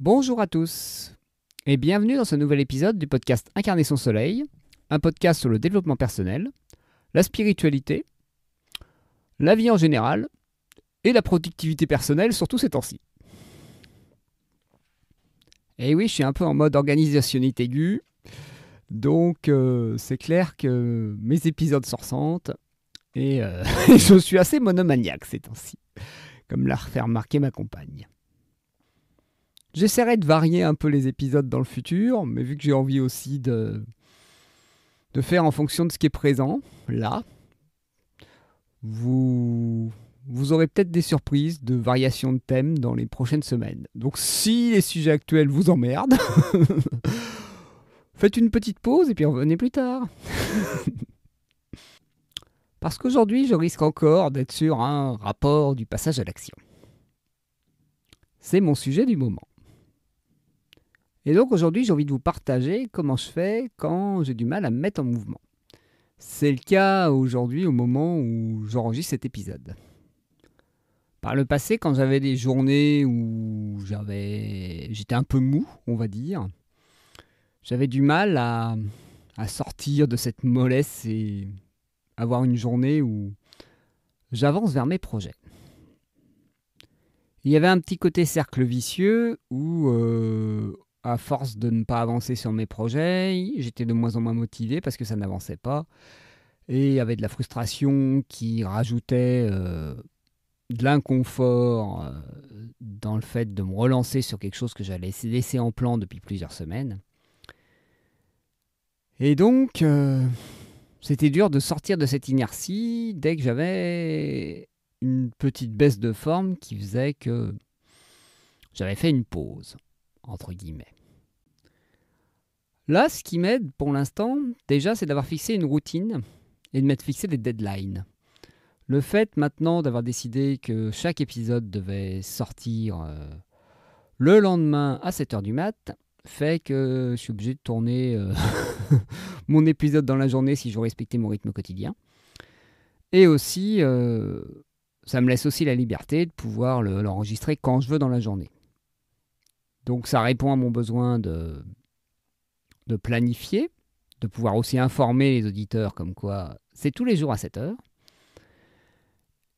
Bonjour à tous et bienvenue dans ce nouvel épisode du podcast Incarner son soleil, un podcast sur le développement personnel, la spiritualité, la vie en général et la productivité personnelle, surtout ces temps-ci. Et oui, je suis un peu en mode organisationniste aiguë, donc c'est clair que mes épisodes se ressentent et je suis assez monomaniaque ces temps-ci, comme l'a fait remarquer ma compagne. J'essaierai de varier un peu les épisodes dans le futur, mais vu que j'ai envie aussi de faire en fonction de ce qui est présent, là, vous aurez peut-être des surprises de variations de thèmes dans les prochaines semaines. Donc si les sujets actuels vous emmerdent, faites une petite pause et puis revenez plus tard. Parce qu'aujourd'hui, je risque encore d'être sur un rapport du passage à l'action. C'est mon sujet du moment. Et donc aujourd'hui, j'ai envie de vous partager comment je fais quand j'ai du mal à me mettre en mouvement. C'est le cas aujourd'hui au moment où j'enregistre cet épisode. Par le passé, quand j'avais des journées où j'étais un peu mou, on va dire, j'avais du mal à sortir de cette mollesse et avoir une journée où j'avance vers mes projets. Il y avait un petit côté cercle vicieux où, à force de ne pas avancer sur mes projets, j'étais de moins en moins motivé parce que ça n'avançait pas. Et il y avait de la frustration qui rajoutait de l'inconfort dans le fait de me relancer sur quelque chose que j'allais laisser en plan depuis plusieurs semaines. Et donc, c'était dur de sortir de cette inertie dès que j'avais une petite baisse de forme qui faisait que j'avais fait une pause, entre guillemets. Là, ce qui m'aide pour l'instant, déjà, c'est d'avoir fixé une routine et de m'être fixé des deadlines. Le fait maintenant d'avoir décidé que chaque épisode devait sortir le lendemain à 7h du mat' fait que je suis obligé de tourner mon épisode dans la journée si je veux respecter mon rythme quotidien. Et aussi, ça me laisse aussi la liberté de pouvoir l'enregistrer quand je veux dans la journée. Donc ça répond à mon besoin de planifier, de pouvoir aussi informer les auditeurs comme quoi c'est tous les jours à 7h.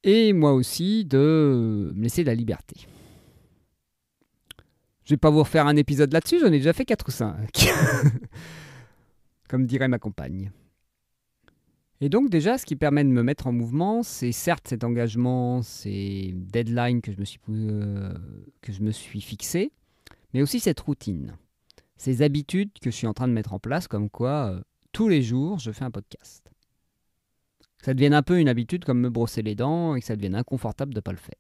Et moi aussi de me laisser de la liberté. Je vais pas vous refaire un épisode là-dessus, j'en ai déjà fait 4 ou 5. Comme dirait ma compagne. Et donc déjà, ce qui permet de me mettre en mouvement, c'est certes cet engagement, ces deadlines que je me suis fixé, mais aussi cette routine, ces habitudes que je suis en train de mettre en place, comme quoi tous les jours, je fais un podcast. Que ça devienne un peu une habitude comme me brosser les dents et que ça devienne inconfortable de ne pas le faire.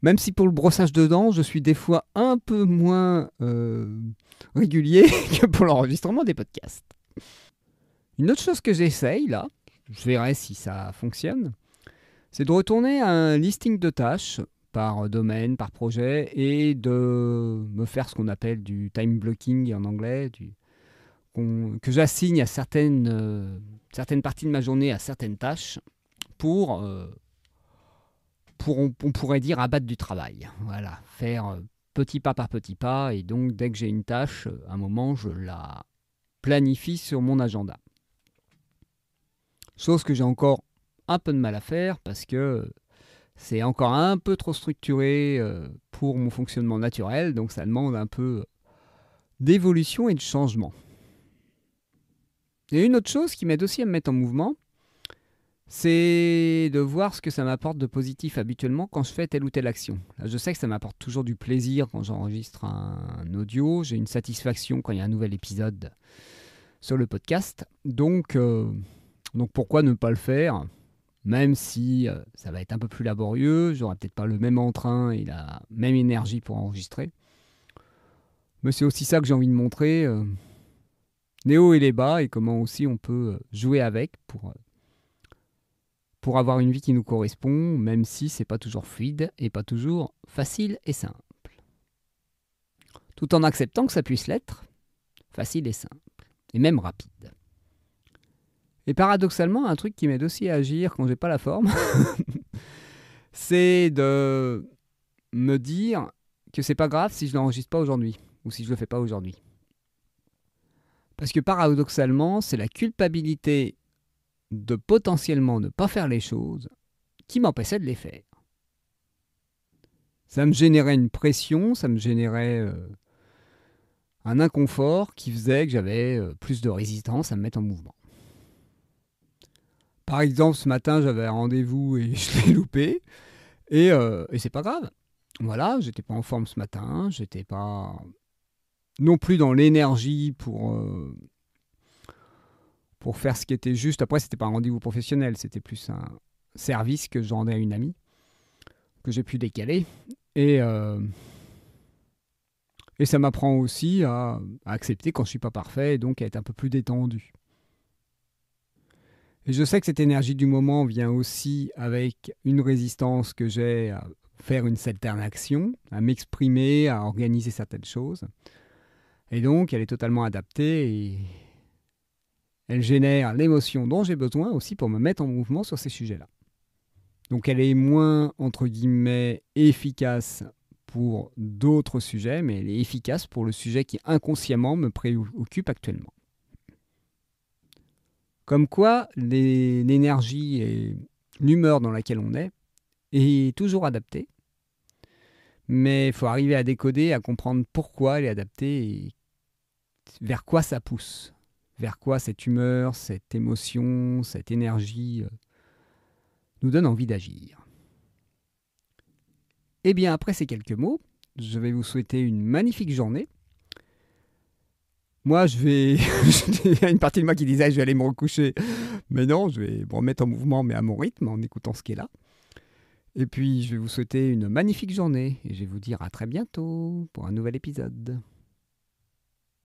Même si pour le brossage de dents, je suis des fois un peu moins régulier que pour l'enregistrement des podcasts. Une autre chose que j'essaye là, je verrai si ça fonctionne, c'est de retourner à un listing de tâches par domaine, par projet, et de me faire ce qu'on appelle du time blocking en anglais, que j'assigne à certaines parties de ma journée à certaines tâches pour on pourrait dire abattre du travail. Voilà, faire petit pas par petit pas, et donc dès que j'ai une tâche, à un moment, je la planifie sur mon agenda. Chose que j'ai encore un peu de mal à faire parce que c'est encore un peu trop structuré pour mon fonctionnement naturel, donc ça demande un peu d'évolution et de changement. Et une autre chose qui m'aide aussi à me mettre en mouvement, c'est de voir ce que ça m'apporte de positif habituellement quand je fais telle ou telle action. Là, je sais que ça m'apporte toujours du plaisir quand j'enregistre un audio, j'ai une satisfaction quand il y a un nouvel épisode sur le podcast, donc pourquoi ne pas le faire, même si ça va être un peu plus laborieux, j'aurai peut-être pas le même entrain et la même énergie pour enregistrer. Mais c'est aussi ça que j'ai envie de montrer, les hauts et les bas, et comment aussi on peut jouer avec pour avoir une vie qui nous correspond, même si c'est pas toujours fluide et pas toujours facile et simple. Tout en acceptant que ça puisse l'être, facile et simple, et même rapide. Et paradoxalement, un truc qui m'aide aussi à agir quand j'ai pas la forme, c'est de me dire que c'est pas grave si je l'enregistre pas aujourd'hui ou si je le fais pas aujourd'hui. Parce que paradoxalement, c'est la culpabilité de potentiellement ne pas faire les choses qui m'empêchait de les faire. Ça me générait une pression, ça me générait un inconfort qui faisait que j'avais plus de résistance à me mettre en mouvement. Par exemple, ce matin, j'avais un rendez-vous et je l'ai loupé. Et c'est pas grave. Voilà, j'étais pas en forme ce matin, j'étais pas non plus dans l'énergie pour faire ce qui était juste. Après, c'était pas un rendez-vous professionnel, c'était plus un service que je rendais à une amie, que j'ai pu décaler. Et ça m'apprend aussi à accepter quand je suis pas parfait et donc à être un peu plus détendu. Et je sais que cette énergie du moment vient aussi avec une résistance que j'ai à faire une certaine action, à m'exprimer, à organiser certaines choses. Et donc, elle est totalement adaptée et elle génère l'émotion dont j'ai besoin aussi pour me mettre en mouvement sur ces sujets-là. Donc, elle est moins, entre guillemets, efficace pour d'autres sujets, mais elle est efficace pour le sujet qui inconsciemment me préoccupe actuellement. Comme quoi, l'énergie et l'humeur dans laquelle on est toujours adaptée. Mais il faut arriver à décoder, à comprendre pourquoi elle est adaptée et vers quoi ça pousse. Vers quoi cette humeur, cette émotion, cette énergie nous donne envie d'agir. Et bien après ces quelques mots, je vais vous souhaiter une magnifique journée. Moi, il y a une partie de moi qui disait je vais aller me recoucher. Mais non, je vais me remettre en mouvement, mais à mon rythme, en écoutant ce qui est là. Et puis, je vais vous souhaiter une magnifique journée. Et je vais vous dire à très bientôt pour un nouvel épisode.